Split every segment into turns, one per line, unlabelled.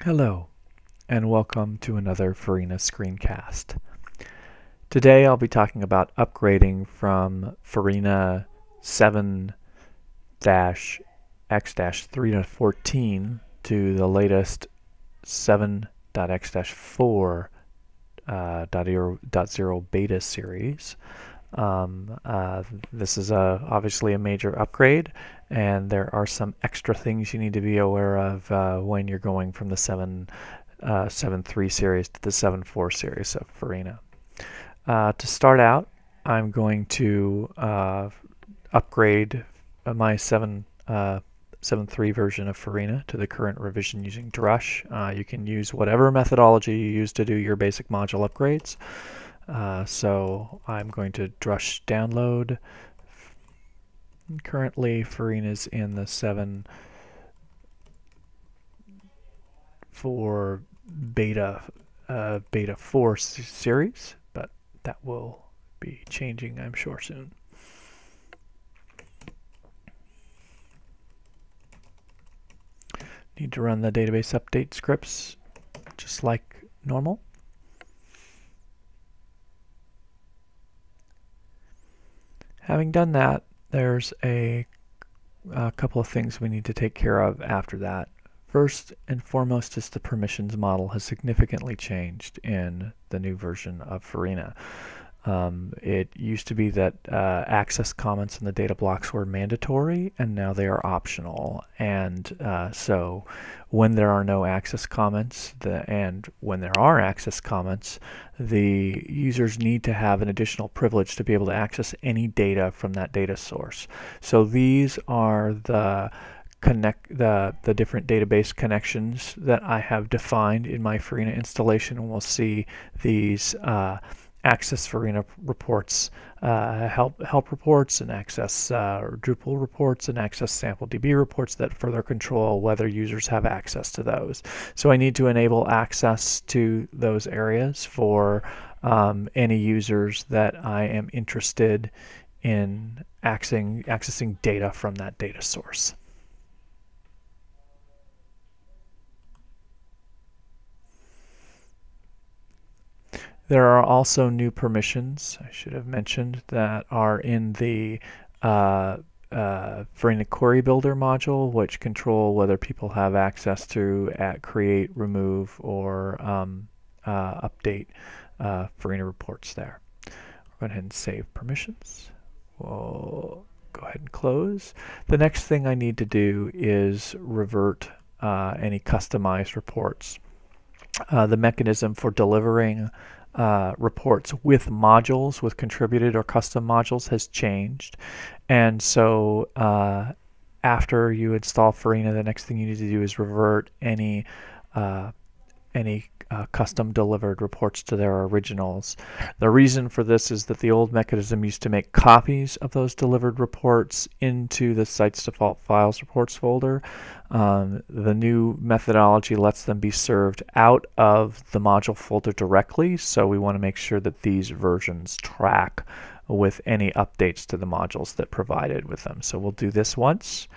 Hello, and welcome to another Forena screencast. Today I'll be talking about upgrading from Forena 7.x-4 to the latest 7.x-4.0 beta series. This is obviously a major upgrade, and there are some extra things you need to be aware of when you're going from the 7.3 series to the 7.4 series of Forena. To start out, I'm going to upgrade my 7.3 version of Forena to the current revision using Drush. You can use whatever methodology you use to do your basic module upgrades. So I'm going to Drush download. Currently, Forena is in the 7.4 beta 4 series, but that will be changing, I'm sure, soon. Need to run the database update scripts just like normal. Having done that, there's a couple of things we need to take care of after that. First and foremost is the permissions model has significantly changed in the new version of Forena. It used to be that access comments in the data blocks were mandatory, and now they are optional. And so when there are no access comments, and when there are access comments, the users need to have an additional privilege to be able to access any data from that data source. So these are the different database connections that I have defined in my Forena installation, and we'll see these access Forena reports, help reports, and access Drupal reports, and access sample DB reports that further control whether users have access to those. So I need to enable access to those areas for any users that I am interested in accessing data from that data source. There are also new permissions, I should have mentioned, that are in the Forena Query Builder module, which control whether people have access to create, remove, or update Forena reports there. We'll go ahead and save permissions. We'll go ahead and close. The next thing I need to do is revert any customized reports. The mechanism for delivering reports with modules, with contributed or custom modules, has changed. And so after you install Forena, the next thing you need to do is revert any custom delivered reports to their originals. The reason for this is that the old mechanism used to make copies of those delivered reports into the site's default files reports folder. The new methodology lets them be served out of the module folder directly, so we want to make sure that these versions track with any updates to the modules that provided with them. So we'll do this once,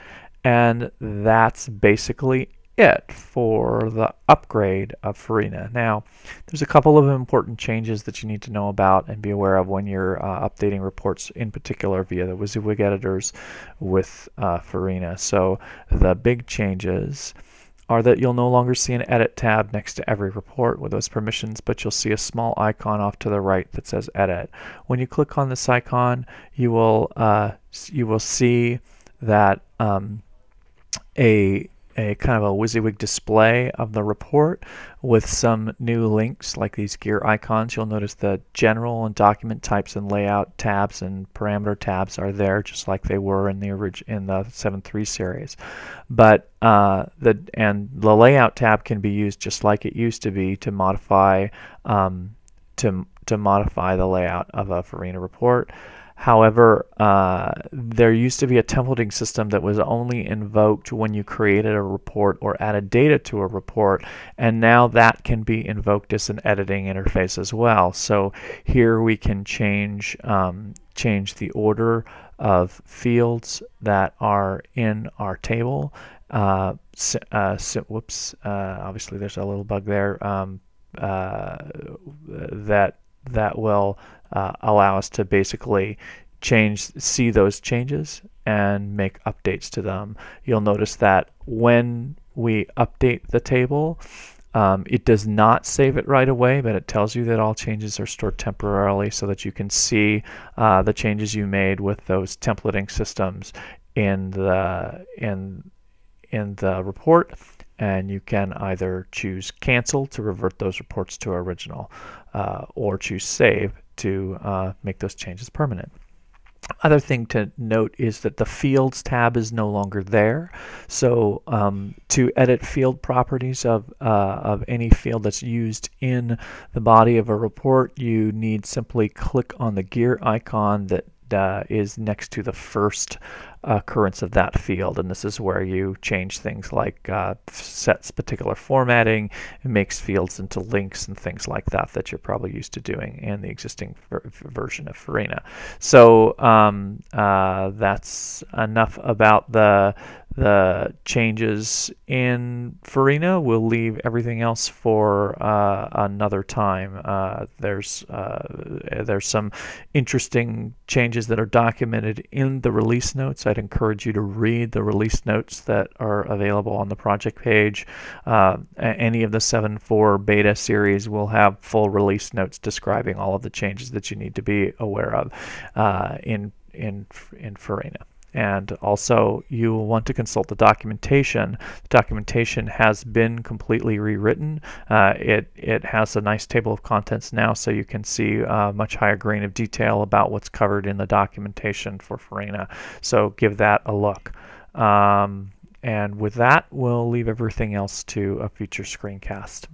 and that's basically it for the upgrade of Forena. Now, there's a couple of important changes that you need to know about and be aware of when you're updating reports, in particular via the WYSIWYG editors with Forena. So the big changes are that you'll no longer see an edit tab next to every report with those permissions, but you'll see a small icon off to the right that says edit. When you click on this icon, you will see that a kind of a WYSIWYG display of the report with some new links like these gear icons. You'll notice the general and document types and layout tabs and parameter tabs are there just like they were in the 7.3 series. But the layout tab can be used just like it used to be to modify modify the layout of a Forena report. However, there used to be a templating system that was only invoked when you created a report or added data to a report, and now that can be invoked as an editing interface as well. So here we can change the order of fields that are in our table. Whoops, obviously there's a little bug there. That will allow us to basically see those changes and make updates to them. You'll notice that when we update the table, it does not save it right away, but it tells you that all changes are stored temporarily so that you can see the changes you made with those templating systems in the report, and you can either choose cancel to revert those reports to original, or choose save to make those changes permanent. Other thing to note is that the Fields tab is no longer there. So to edit field properties of any field that's used in the body of a report, you need simply click on the gear icon that is next to the first occurrence of that field, and this is where you change things like sets particular formatting, and makes fields into links and things like that that you're probably used to doing in the existing version of Forena. So that's enough about the changes in Forena. We'll leave everything else for another time. There's some interesting changes that are documented in the release notes. I'd encourage you to read the release notes that are available on the project page. Any of the 7.4 beta series will have full release notes describing all of the changes that you need to be aware of in Forena. And also, you will want to consult the documentation. The documentation has been completely rewritten. It has a nice table of contents now, so you can see a much higher grain of detail about what's covered in the documentation for Forena. So give that a look. And with that, we'll leave everything else to a future screencast.